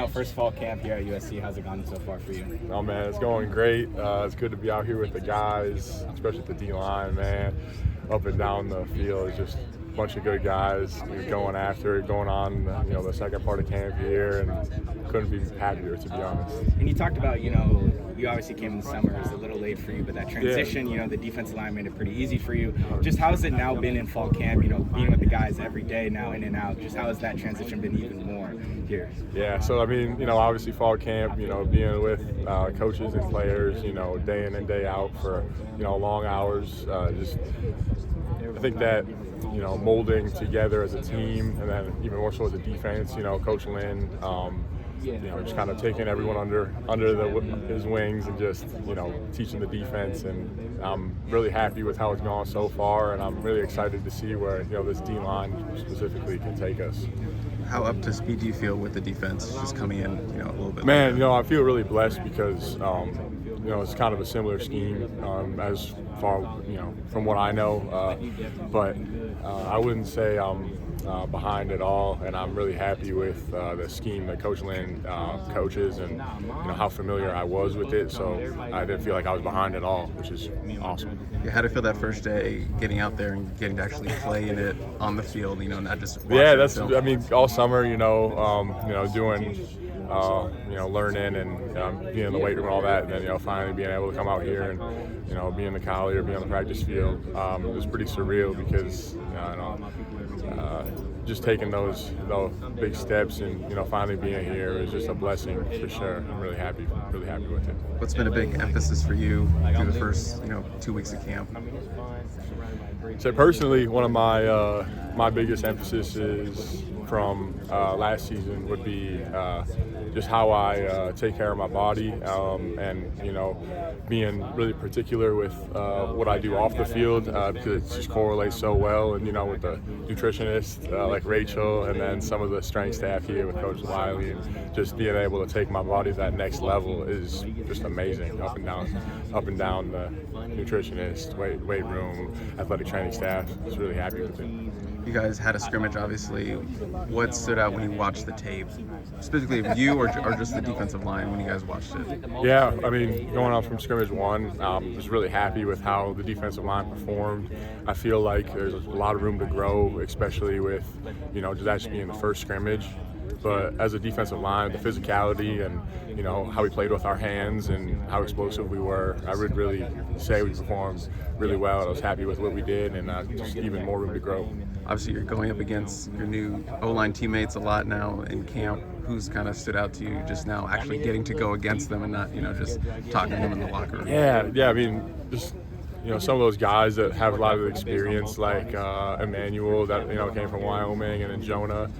First fall camp here at USC, how's it gone so far for you? Oh man, it's going great. It's good to be out here with the guys, especially the D line, man. Up and down the field, it's just a bunch of good guys going after it, going on, the second part of camp here, and couldn't be happier, to be honest. And you talked about, you obviously came in the summer, it was a little late for you, but that transition, the defensive line made it pretty easy for you. Just how has it now been in fall camp, being with the guys every day now in and out, just how has that transition been even more here? Yeah, so obviously fall camp, being with coaches and players, day in and day out for, long hours, I think that, molding together as a team, and then even more so as a defense, Coach Lynn, just kind of taking everyone under his wings and just, teaching the defense. And I'm really happy with how it's gone so far, and I'm really excited to see where, this D-line specifically can take us. How up to speed do you feel with the defense just coming in, a little bit? Man, later? I feel really blessed because, it's kind of a similar scheme as far, from what I know. But I wouldn't say I'm behind at all, and I'm really happy with the scheme that Coach Lynn coaches, and how familiar I was with it. So I didn't feel like I was behind at all, which is awesome. Yeah, how did it feel that first day getting out there and getting to actually play in it on the field? Not just all summer, doing. Learning and being in the weight room and all that, and then finally being able to come out here and be in the Cali or be on the practice field, it was pretty surreal because just taking those big steps and finally being here is just a blessing for sure. I'm really happy with it. What's been a big emphasis for you through the first 2 weeks of camp? So personally, one of my biggest emphases from last season would be just how I take care of my body, and being really particular with what I do off the field, because it just correlates so well, and with the nutritionist like Rachel, and then some of the strength staff here with Coach Wiley, and just being able to take my body to that next level is just amazing. Up and down the nutritionist, weight room, athletic training staff. Just really happy with it. You guys had a scrimmage, obviously. What stood out when you watched the tape, specifically of you or just the defensive line when you guys watched it? Yeah, going on from scrimmage one, was really happy with how the defensive line performed. I feel like there's a lot of room to grow, especially with, just actually being the first scrimmage. But as a defensive line, the physicality and, how we played with our hands and how explosive we were, I would really say we performed really well. I was happy with what we did, and just even more room to grow. Obviously, you're going up against your new O-line teammates a lot now in camp. Who's kind of stood out to you just now, actually getting to go against them and not, just talking to them in the locker room? Yeah, just some of those guys that have a lot of experience, like Emmanuel, that came from Wyoming, and then Jonah.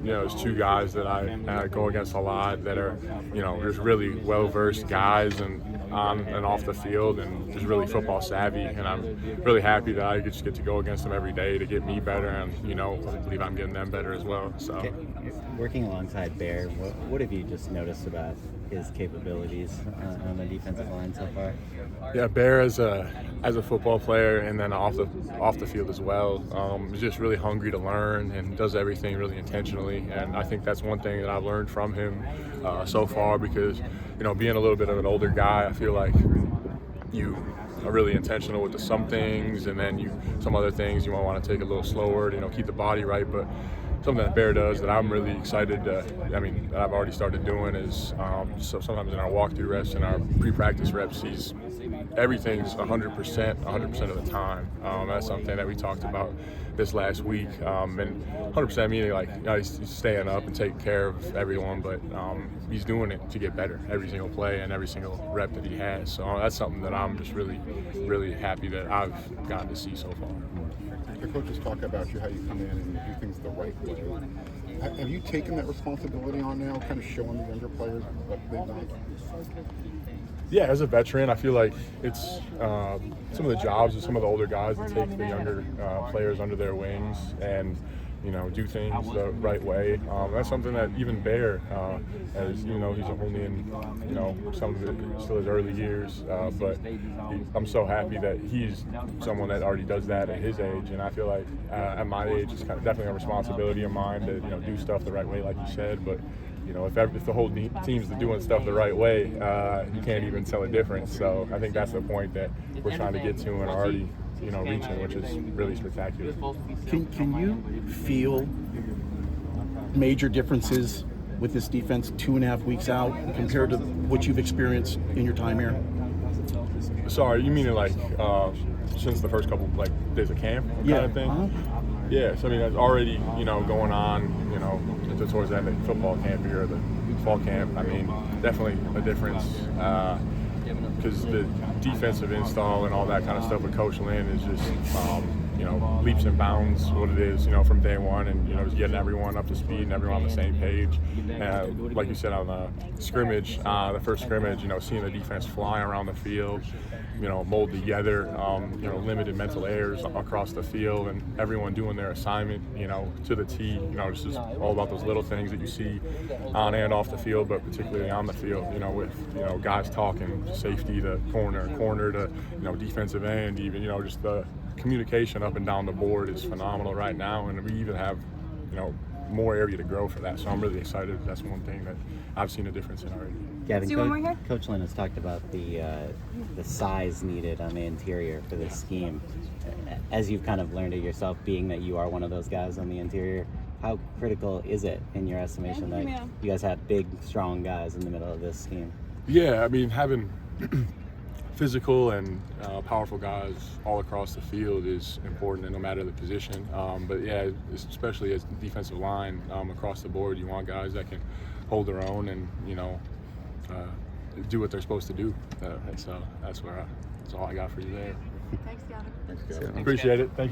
There's two guys that I go against a lot that are just really well-versed guys and on and off the field, and just really football savvy. And I'm really happy that I just get to go against them every day to get me better, and I believe I'm getting them better as well. So, working alongside Bear, what have you just noticed about his capabilities on the defensive line so far? Yeah, Bear as a football player, and then off the field as well, is just really hungry to learn and does everything really intentionally. And I think that's one thing that I've learned from him so far, because being a little bit of an older guy, I feel like you are really intentional with some things, and then some other things you might want to take a little slower to keep the body right. But something that Bear does that I'm really excited that I've already started doing is so sometimes in our walkthrough reps and our pre-practice reps, everything's 100% of the time. That's something that we talked about this last week, and 100% meaning he's staying up and taking care of everyone, but he's doing it to get better every single play and every single rep that he has. So that's something that I'm just really, really happy that I've gotten to see so far. The coaches talk about how you come in and do things the right way. Have you taken that responsibility on now, kind of showing the younger players what they've done? Yeah, as a veteran, I feel like it's some of the jobs of some of the older guys that take the younger players under their wings and do things the right way. That's something that even Bear, as he's only in some of it still his early years, but I'm so happy that he's someone that already does that at his age, and I feel like at my age it's definitely a responsibility of mine to do stuff the right way, like you said, but you know, if the whole team's doing stuff the right way, you can't even tell a difference. So I think that's the point that we're trying to get to and are already, you know, reaching, which is really spectacular. Can you feel major differences with this defense 2.5 weeks out compared to what you've experienced in your time here? Sorry, you mean it like since the first couple like days of camp kind of thing? Yeah, so I mean that's already, you know, going on, you know, towards the end of football camp here, or the fall camp. I mean, definitely a difference because the defensive install and all that kind of stuff with Coach Lynn is just, you know, leaps and bounds what it is, you know, from day one, and, you know, just getting everyone up to speed and everyone on the same page. Like you said on the scrimmage, the first scrimmage, you know, seeing the defense fly around the field, you know, mold together, you know, limited mental errors across the field, and everyone doing their assignment, you know, to the T. You know, it's just all about those little things that you see on and off the field, but particularly on the field, you know, with, you know, guys talking safety to corner to, you know, defensive end, even, you know, just the communication up and down the board is phenomenal right now, and we even have, you know, more area to grow for that. So I'm really excited. That's one thing that I've seen a difference in already. Gavin, Coach Lynn has talked about the size needed on the interior for this scheme. As you've kind of learned it yourself, being that you are one of those guys on the interior, how critical is it in your estimation that you guys have big, strong guys in the middle of this scheme? Yeah, I mean, having physical and powerful guys all across the field is important, and no matter the position. But yeah, especially as defensive line across the board, you want guys that can hold their own and, you know, do what they're supposed to do. So that's all I got for you there. Thanks, Gavin. Appreciate it. Thank you.